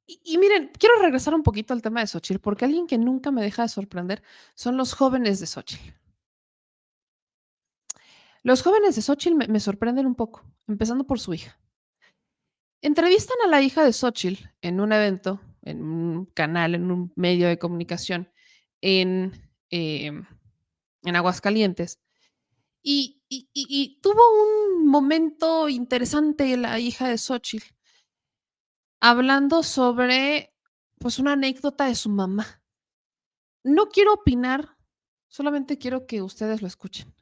Y miren, quiero regresar un poquito al tema de Xóchitl, porque alguien que nunca me deja de sorprender son los jóvenes de Xóchitl. Los jóvenes de Xóchitl me sorprenden un poco, empezando por su hija. Entrevistan a la hija de Xóchitl en un evento, en un canal, en un medio de comunicación en, en Aguascalientes, y tuvo un momento interesante la hija de Xóchitl, hablando sobre, pues, una anécdota de su mamá. No quiero opinar, solamente quiero que ustedes lo escuchen.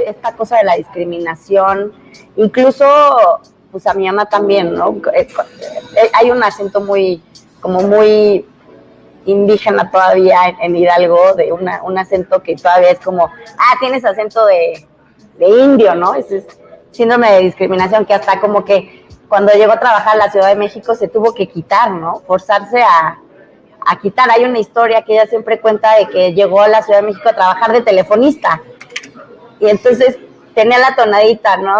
Esta cosa de la discriminación, incluso pues a mi mamá también, ¿no? Hay un acento muy, como muy indígena todavía en Hidalgo, de un acento que todavía es como, tienes acento de indio, ¿no? Ese es síndrome de discriminación que hasta como que cuando llegó a trabajar a la Ciudad de México se tuvo que quitar, ¿no? Forzarse a quitar. Hay una historia que ella siempre cuenta de que llegó a la Ciudad de México a trabajar de telefonista y entonces tenía la tonadita, ¿no?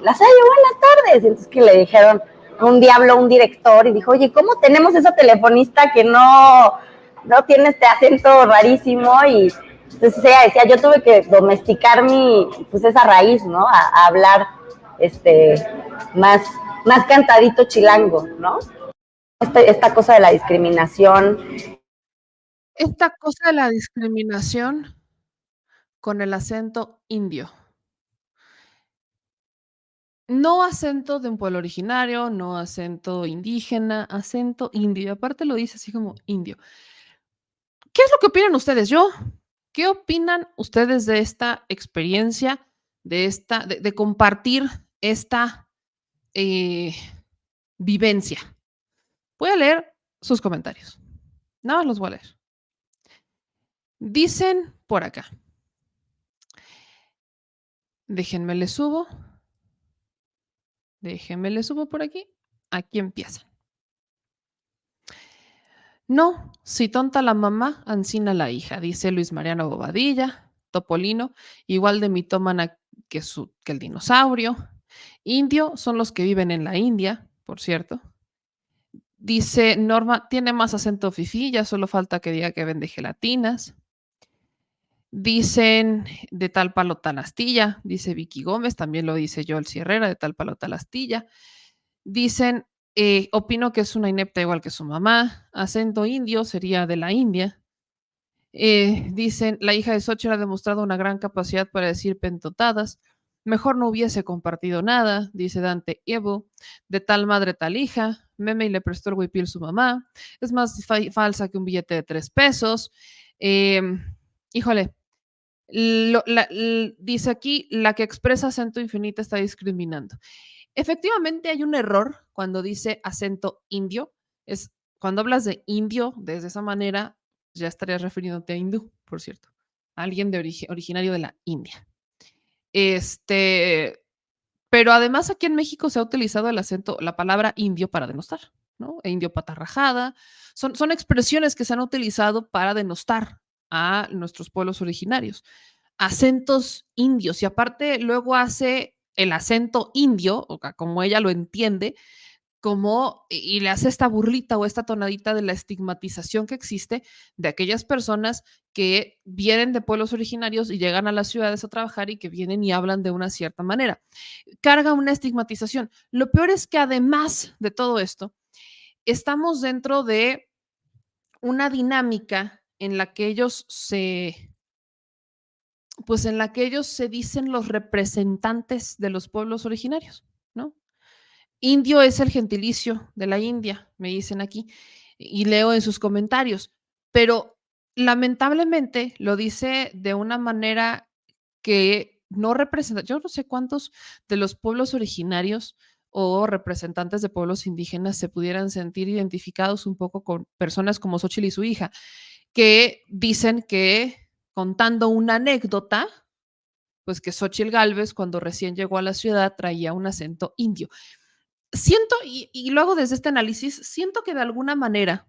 La Salle, buenas tardes. Y entonces que le dijeron, un día habló un director y dijo, oye, ¿cómo tenemos esa telefonista que no tiene este acento rarísimo? Y entonces ella decía, yo tuve que domesticar pues esa raíz, ¿no? A hablar más, más cantadito chilango, ¿no? Esta cosa de la discriminación. Esta cosa de la discriminación con el acento indio. No acento de un pueblo originario, no acento indígena, acento indio. Y aparte lo dice así como indio. ¿Qué es lo que opinan ustedes? ¿Qué opinan ustedes de esta experiencia, de compartir esta vivencia? Voy a leer sus comentarios. Nada más los voy a leer. Dicen por acá. Déjenme le subo. Déjenme le subo por aquí. Aquí empiezan. No, si tonta la mamá, ansina la hija, dice Luis Mariano Bobadilla, Topolino, igual de mitómana que el dinosaurio. Indio son los que viven en la India, por cierto. Dice Norma, tiene más acento fifí, ya solo falta que diga que vende gelatinas. Dicen de tal palo tal astilla, dice Vicky Gómez, también lo dice Joel Sierrera, de tal palo tal astilla. Dicen, opino que es una inepta igual que su mamá, acento indio sería de la India. Dicen, la hija de Xochitl ha demostrado una gran capacidad para decir pentotadas. Mejor no hubiese compartido nada, dice Dante Evo. De tal madre, tal hija. Meme y le prestó el huipil su mamá. Es más falsa que un billete de 3 pesos. Eh, híjole, dice aquí, la que expresa acento infinito está discriminando. Efectivamente hay un error cuando dice acento indio. Es cuando hablas de indio de esa manera, ya estarías refiriéndote a hindú, por cierto. Alguien de originario de la India. Pero además aquí en México se ha utilizado el acento, la palabra indio para denostar, ¿no? E indio patarrajada. Son expresiones que se han utilizado para denostar a nuestros pueblos originarios. Acentos indios. Y aparte luego hace el acento indio, o como ella lo entiende, y le hace esta burlita o esta tonadita de la estigmatización que existe de aquellas personas que vienen de pueblos originarios y llegan a las ciudades a trabajar y que vienen y hablan de una cierta manera. Carga una estigmatización. Lo peor es que además de todo esto, estamos dentro de una dinámica en la que en la que ellos se dicen los representantes de los pueblos originarios, ¿no? Indio es el gentilicio de la India, me dicen aquí, y leo en sus comentarios, pero lamentablemente lo dice de una manera que no representa. Yo no sé cuántos de los pueblos originarios o representantes de pueblos indígenas se pudieran sentir identificados un poco con personas como Xochitl y su hija, que dicen que contando una anécdota, pues que Xochitl Gálvez cuando recién llegó a la ciudad traía un acento indio. Siento, y luego desde este análisis, siento que de alguna manera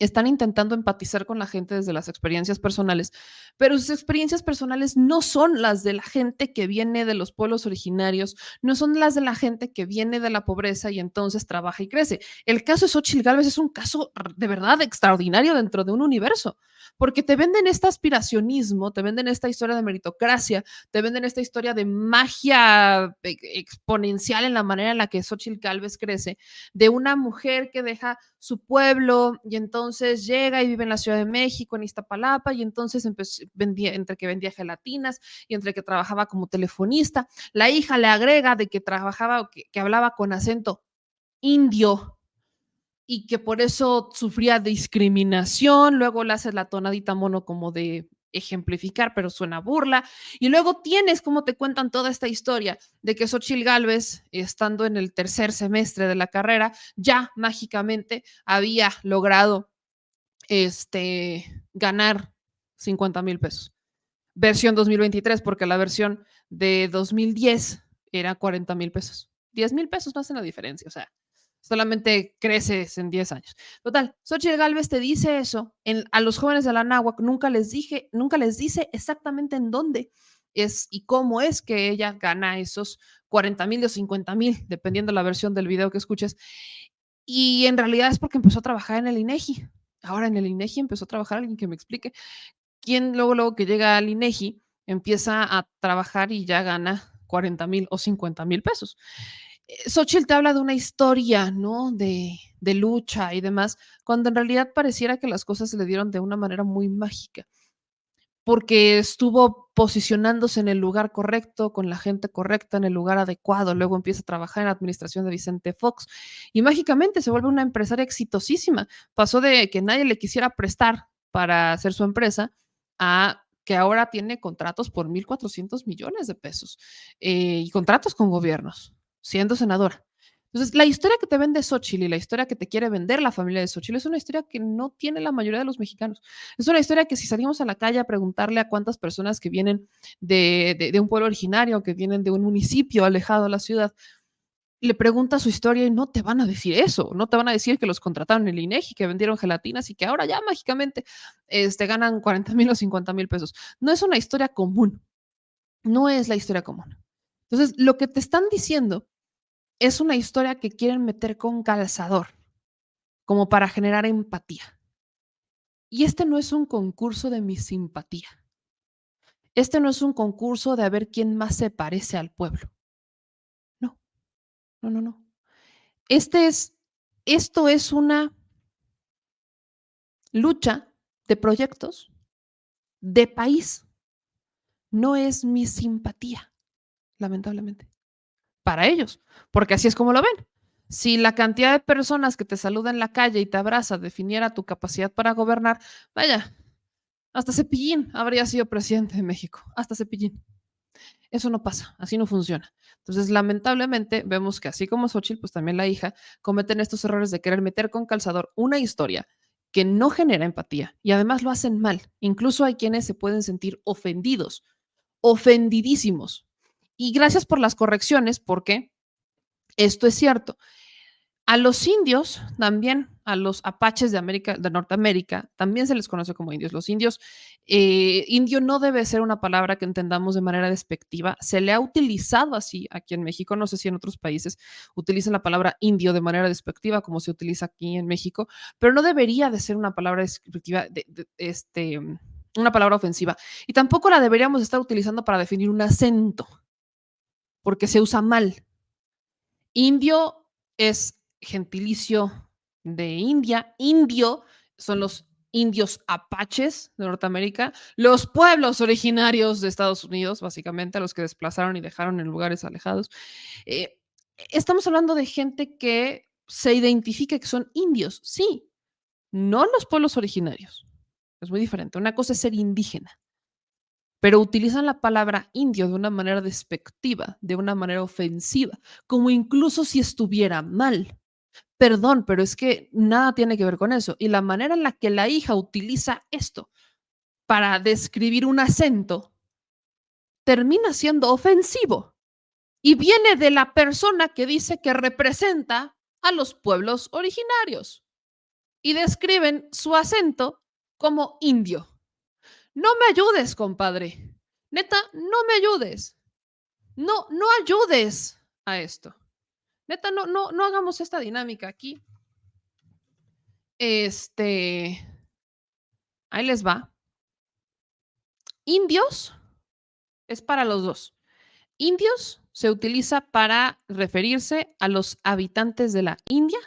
están intentando empatizar con la gente desde las experiencias personales, pero sus experiencias personales no son las de la gente que viene de los pueblos originarios, no son las de la gente que viene de la pobreza y entonces trabaja y crece. El caso de Xóchitl Gálvez es un caso de verdad extraordinario dentro de un universo, porque te venden este aspiracionismo, te venden esta historia de meritocracia, te venden esta historia de magia exponencial en la manera en la que Xóchitl Gálvez crece, de una mujer que deja su pueblo y entonces llega y vive en la Ciudad de México, en Iztapalapa, y entonces vendía, entre que vendía gelatinas y entre que trabajaba como telefonista. La hija le agrega de que trabajaba, que hablaba con acento indio y que por eso sufría discriminación. Luego le haces la tonadita mono como de ejemplificar, pero suena burla. Y luego tienes como te cuentan toda esta historia de que Xóchitl Gálvez, estando en el tercer semestre de la carrera, ya mágicamente había logrado ganar 50,000 pesos. Versión 2023, porque la versión de 2010 era 40,000 pesos. 10,000 pesos no hacen la diferencia, o sea, solamente creces en 10 años. Total, Xochitl Gálvez te dice eso a los jóvenes de la náhuatl, nunca les dice exactamente en dónde es y cómo es que ella gana esos 40,000 o 50,000, dependiendo la versión del video que escuches. Y en realidad es porque empezó a trabajar en el INEGI. Ahora en el INEGI empezó a trabajar alguien que me explique quién luego que llega al INEGI empieza a trabajar y ya gana 40,000 o 50,000 pesos. Xochitl te habla de una historia, ¿no? De lucha y demás, cuando en realidad pareciera que las cosas se le dieron de una manera muy mágica, porque estuvo posicionándose en el lugar correcto, con la gente correcta, en el lugar adecuado. Luego empieza a trabajar en la administración de Vicente Fox y mágicamente se vuelve una empresaria exitosísima. Pasó de que nadie le quisiera prestar para hacer su empresa a que ahora tiene contratos por 1,400 millones de pesos y contratos con gobiernos, siendo senadora. Entonces, la historia que te vende Xochitl y la historia que te quiere vender la familia de Xochitl es una historia que no tiene la mayoría de los mexicanos. Es una historia que si salimos a la calle a preguntarle a cuántas personas que vienen de un pueblo originario, que vienen de un municipio alejado de la ciudad, le pregunta su historia y no te van a decir eso, no te van a decir que los contrataron en el INEGI, que vendieron gelatinas y que ahora ya mágicamente ganan 40,000 o 50,000 pesos. No es una historia común, no es la historia común. Entonces, lo que te están diciendo es una historia que quieren meter con calzador, como para generar empatía. Y este no es un concurso de mi simpatía. Este no es un concurso de a ver quién más se parece al pueblo. No, no, no, no. Este es, esto es una lucha de proyectos de país. No es mi simpatía, lamentablemente, para ellos, porque así es como lo ven. Si la cantidad de personas que te saludan en la calle y te abraza definiera tu capacidad para gobernar, vaya, hasta Cepillín habría sido presidente de México, hasta Cepillín. Eso no pasa, así no funciona. Entonces, lamentablemente, vemos que así como Xochitl, pues también la hija, cometen estos errores de querer meter con calzador una historia que no genera empatía y además lo hacen mal. Incluso hay quienes se pueden sentir ofendidos, ofendidísimos. Y gracias por las correcciones, porque esto es cierto. A los indios también, a los apaches de América, de Norteamérica, también se les conoce como indios. Los indios, indio no debe ser una palabra que entendamos de manera despectiva. Se le ha utilizado así aquí en México. No sé si en otros países utilizan la palabra indio de manera despectiva, como se utiliza aquí en México, pero no debería de ser una palabra descriptiva, una palabra ofensiva. Y tampoco la deberíamos estar utilizando para definir un acento, porque se usa mal. Indio es gentilicio de India. Indio son los indios apaches de Norteamérica, los pueblos originarios de Estados Unidos, básicamente, a los que desplazaron y dejaron en lugares alejados. Eh, Estamos hablando de gente que se identifica que son indios, sí, no los pueblos originarios. Es muy diferente. Una cosa es ser indígena, pero utilizan la palabra indio de una manera despectiva, de una manera ofensiva, como incluso si estuviera mal. Perdón, pero es que nada tiene que ver con eso. Y la manera en la que la hija utiliza esto para describir un acento termina siendo ofensivo y viene de la persona que dice que representa a los pueblos originarios. y describen su acento como indio. No me ayudes, compadre. Neta, no me ayudes. No, no ayudes a esto. Neta, no hagamos esta dinámica aquí. Ahí les va. Indios es para los dos. Indios se utiliza para referirse a los habitantes de la India,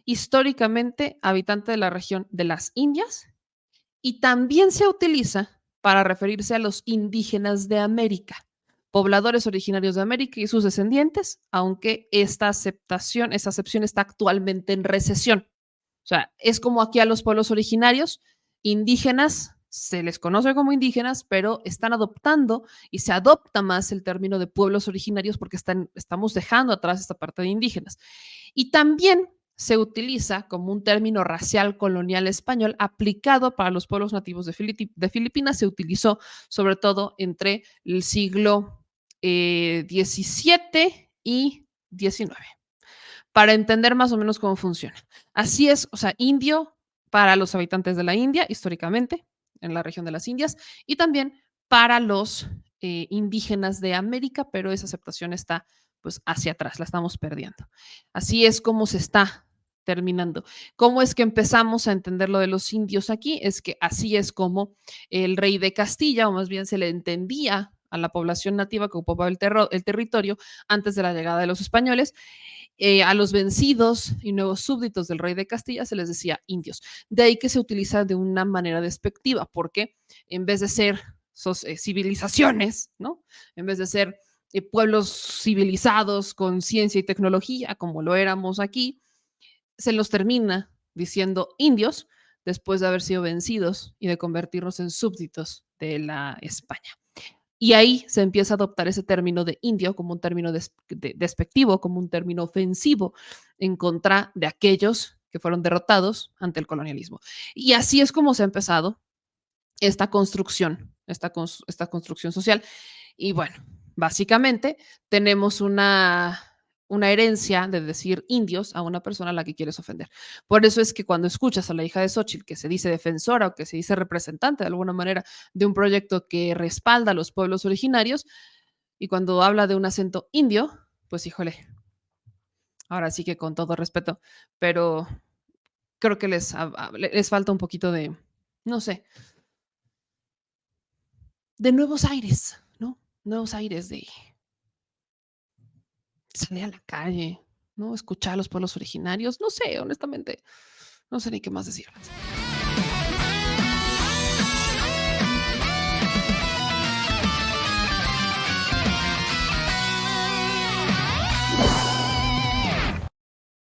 históricamente habitante de la región de las Indias, y también se utiliza para referirse a los indígenas de América, pobladores originarios de América y sus descendientes, aunque esta acepción está actualmente en recesión. O sea, es como aquí a los pueblos originarios, indígenas, se les conoce como indígenas, pero están adoptando y se adopta más el término de pueblos originarios porque estamos dejando atrás esta parte de indígenas. Y también se utiliza como un término racial colonial español aplicado para los pueblos nativos de Filipinas. Se utilizó sobre todo entre el siglo XVII y XIX para entender más o menos cómo funciona. Así es, o sea, indio para los habitantes de la India, históricamente, en la región de las Indias, y también para los indígenas de América, pero esa aceptación está pues hacia atrás, la estamos perdiendo. Así es como se está terminando. ¿Cómo es que empezamos a entender lo de los indios aquí? Es que así es como el rey de Castilla, o más bien se le entendía a la población nativa que ocupaba el territorio antes de la llegada de los españoles. A los vencidos y nuevos súbditos del rey de Castilla se les decía indios. De ahí que se utiliza de una manera despectiva, porque en vez de ser civilizaciones, ¿no? En vez de ser pueblos civilizados con ciencia y tecnología, como lo éramos aquí, se los termina diciendo indios después de haber sido vencidos y de convertirnos en súbditos de la España. Y ahí se empieza a adoptar ese término de indio como un término despectivo, como un término ofensivo en contra de aquellos que fueron derrotados ante el colonialismo. Y así es como se ha empezado esta construcción, esta construcción social. Y bueno, básicamente tenemos una herencia de decir indios a una persona a la que quieres ofender. Por eso es que cuando escuchas a la hija de Xochitl que se dice defensora o que se dice representante de alguna manera de un proyecto que respalda a los pueblos originarios, y cuando habla de un acento indio, pues híjole, ahora sí que con todo respeto, pero creo que les falta un poquito de, no sé, de nuevos aires, ¿no? Nuevos aires de salir a la calle, ¿no? Escuchar a los pueblos originarios, no sé, honestamente, no sé ni qué más decirles.